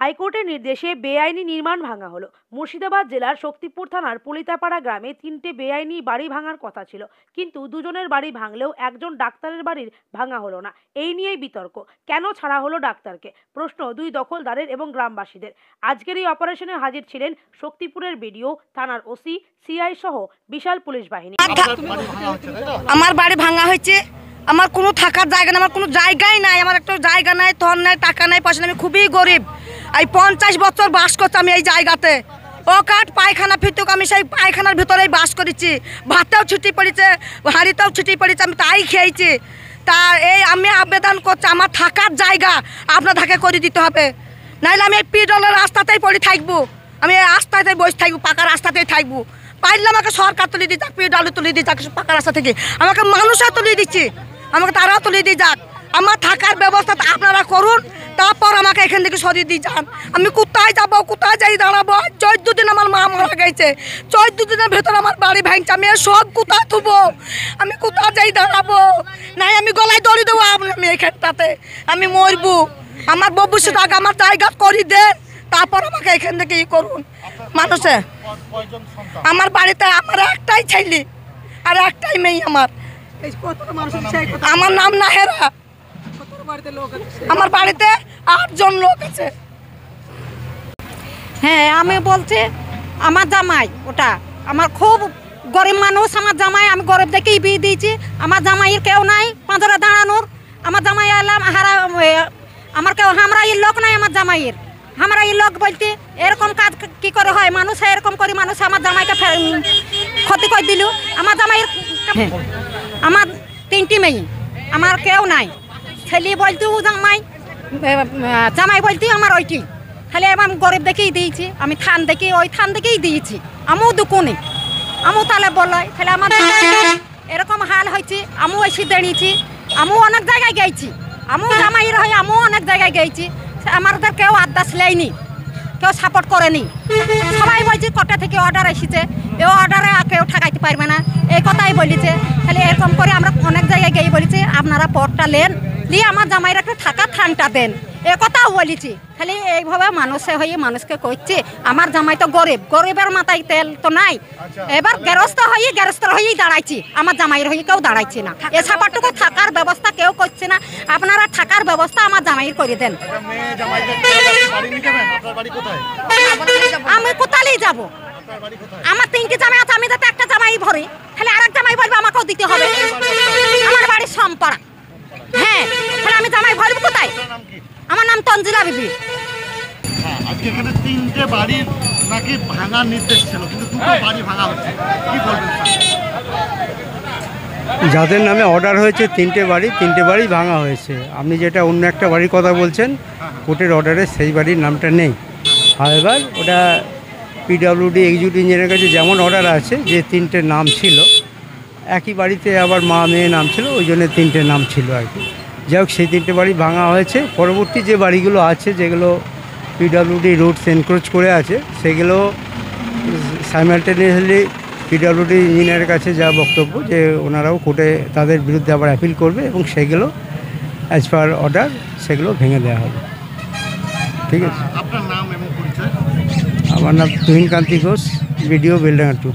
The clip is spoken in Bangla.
হাইকোর্টের নির্দেশে বেআইনি নির্মাণ ভাঙা হলো। মুর্শিদাবাদ জেলার শক্তিপুর থানার পুলিতাপাড়া গ্রামে 3টে বেআইনি বাড়ি ভাঙার কথা ছিল, কিন্তু দুজনের বাড়ি ভাঙলেও একজন ডাক্তারের বাড়ির ভাঙা হলো না। এই নিয়েই বিতর্ক, কেন ছাড়া হলো ডাক্তারকে? প্রশ্ন দুই দখলদারের এবং গ্রামবাসীদের। আজকের এই অপারেশনে হাজির ছিলেন শক্তিপুরের বিডিও, থানার ওসি, সিআই সহ বিশাল পুলিশ বাহিনী। আমার বাড়ি ভাঙা হয়েছে, আমার কোনো থাকার জায়গা না, আমার কোনো জায়গাই নাই, আমার একটা জায়গা নাই, ধন নাই, টাকা নাই, পয়সা নাই, আমি খুবই গরিব। এই 50 বছর বাস করছি আমি এই জায়গাতে। ও কাঠ পায়খানা ফিরতুক, আমি সেই পায়খানার ভিতরেই বাস করেছি। ভাতটাও ছুটি পড়েছে, হাঁড়িতেও ছুটি পড়েছে, আমি তাই খেয়েছি। তা এই আমি আবেদন করছি, আমার থাকার জায়গা আপনাদেরকে করে দিতে হবে, নাহলে আমি এই পিডলের রাস্তাতেই পড়ে থাকবো, আমি এই রাস্তাতেই বসে থাকবো, পাকা রাস্তাতেই থাকবো। পারলে আমাকে সরকার তুলে দিয়ে যাক, পিডল তুলে দিয়ে যাক, পাকা রাস্তা থেকে আমাকে মানুষও তুলে দিচ্ছে, আমাকে তারাও তুলে দিয়ে যাক। আমার থাকার ব্যবস্থা আপনারা করুন, তারপর আমাকে এখান থেকে সরিয়ে দিয়ে যান। আমি কোথায় যাবো, কোথায় যাই দাঁড়াবো? 14 দিন আমার মা মারা গেছে, 14 দিনের ভেতর আমার বাড়ি ভাঙছে, আমি সব কোথায় থুবো? আমি কোথায় যাই দাঁড়াবো? নাই আমি গলায় দড়ি দেবো, আমি এখানটাতে আমি মরবো। আমার ভবিষ্যৎ আগে আমার জায়গা করে দেন, তারপর আমাকে এখান থেকে ই করুন। মানুষে আমার বাড়িতে আমার একটাই ছেলে আর একটাই মেয়ে। আমার নাম নাহেরা, আমার বাড়িতে 8 জন লোক আছে। হ্যাঁ, আমি বলছি আমার জামাই, ওটা আমার খুব গরিব মানুষ, আমার জামাই, আমি গরিব দেখেই বিয়ে দিয়েছি। আমার জামাইয়ের কেউ নাই পাঁজরে দাঁড়ানোর, আমার জামাই এলাম আমার কেউ হামরাইয়ের লোক নাই। আমার জামাইয়ের হামরাইয়ের লোক বলতে এরকম কাজ কি করে হয়? মানুষ এরকম করে মানুষ আমার জামাইকে ক্ষতি করে দিল। আমার জামাইয়ের আমার 3টি মেয়ে, আমার কেউ নাই। ছেলে বলতে জামাই, জামাই বলতে আমার ওইটি, খালি আমি গরিব দেখেই দিয়েছি, আমি থান দেখি ওই থান দেখেই দিয়েছি। আমিও দুকুনি, আমিও তাহলে বলাই, তাহলে আমার এরকম হাল হয়েছে। আমিও এসে দাঁড়িয়েছি, আমিও অনেক জায়গায় গেছি, আমিও জামাইয়ের হয়ে আমিও অনেক জায়গায় গেছি। আমাদের কেউ আদাস লেয়নি, কেউ সাপোর্ট করেনি। সবাই বলছে কোর্টা থেকে অর্ডার এসেছে, এই অর্ডারে কেউ ঠেকাইতে পারবে না, এই কথাই বলেছে। তাহলে এরকম করে আমরা অনেক জায়গায় গিয়ে বলেছি আপনারা পটটা নেন, নিয়ে আমার জামাইয়ের একটা থাকার থানটা দেন, এ কথাও বলেছি। খালি এইভাবে মানুষে হয়ে মানুষকে করছে। আমার জামাই তো গরিব, গরিবের মাথায় তেল তো নাই। এবার গেরস্ত হয়েই দাঁড়াইছি, আমার জামাইয়ের হয়ে কেউ দাঁড়াইছে না। এ সাপারটুকু থাকার ব্যবস্থা কেউ করছে না, আপনারা থাকার ব্যবস্থা আমার জামাইয়ের করে দেন। আমি কোথালেই যাব? আমার 3টি জামাই আছে, আমি যাতে একটা জামাই ভরি, খালি আরেক জামাই বলবো আমাকেও দিতে হবে। আমার বাড়ির সম্পাড়া। হ্যাঁ, তাহলে আমি জামাই ভরবো কোথায়? আমার নাম তঞ্জিলা বিবি। আজকে এখানে 3টে বাড়ি নাকি ভাঙার নির্দেশ ছিল, কিন্তু 2টো বাড়ি ভাঙা হচ্ছে, কি বলবেন? যাদের নামে অর্ডার হয়েছে 3টে বাড়ি ভাঙা হয়েছে। আপনি যেটা অন্য একটা বাড়ির কথা বলছেন, কোর্টের অর্ডারে সেই বাড়ির নামটা নেই। এবার ওটা পিডব্লিউডি এক্সিকিউটিভ ইঞ্জিনিয়ারের কাছে যেমন অর্ডার আছে যে 3টে নাম ছিল, একই বাড়িতে আবার মা মেয়ে নাম ছিল, ওই জন্য 3টে নাম ছিল আর কি। যাই হোক, সেই 3টে বাড়ি ভাঙা হয়েছে। পরবর্তী যে বাড়িগুলো আছে, যেগুলো পিডব্লিউডি রুটস এনক্রোচ করে আছে, সেগুলো সাইমালটেনিয়াসলি পিডব্লিউডি ইঞ্জিনিয়ারের কাছে যা বক্তব্য যে ওনারাও কোর্টে তাদের বিরুদ্ধে আবার অ্যাপিল করবে এবং সেগুলো অ্যাজ পার অর্ডার সেগুলো ভেঙে দেওয়া হবে। ঠিক আছে। আপনার নাম এবং পরিচয়? আমার নাম তুহিন কান্তি ঘোষ, বিডিও বেলডাঙ্গা 2।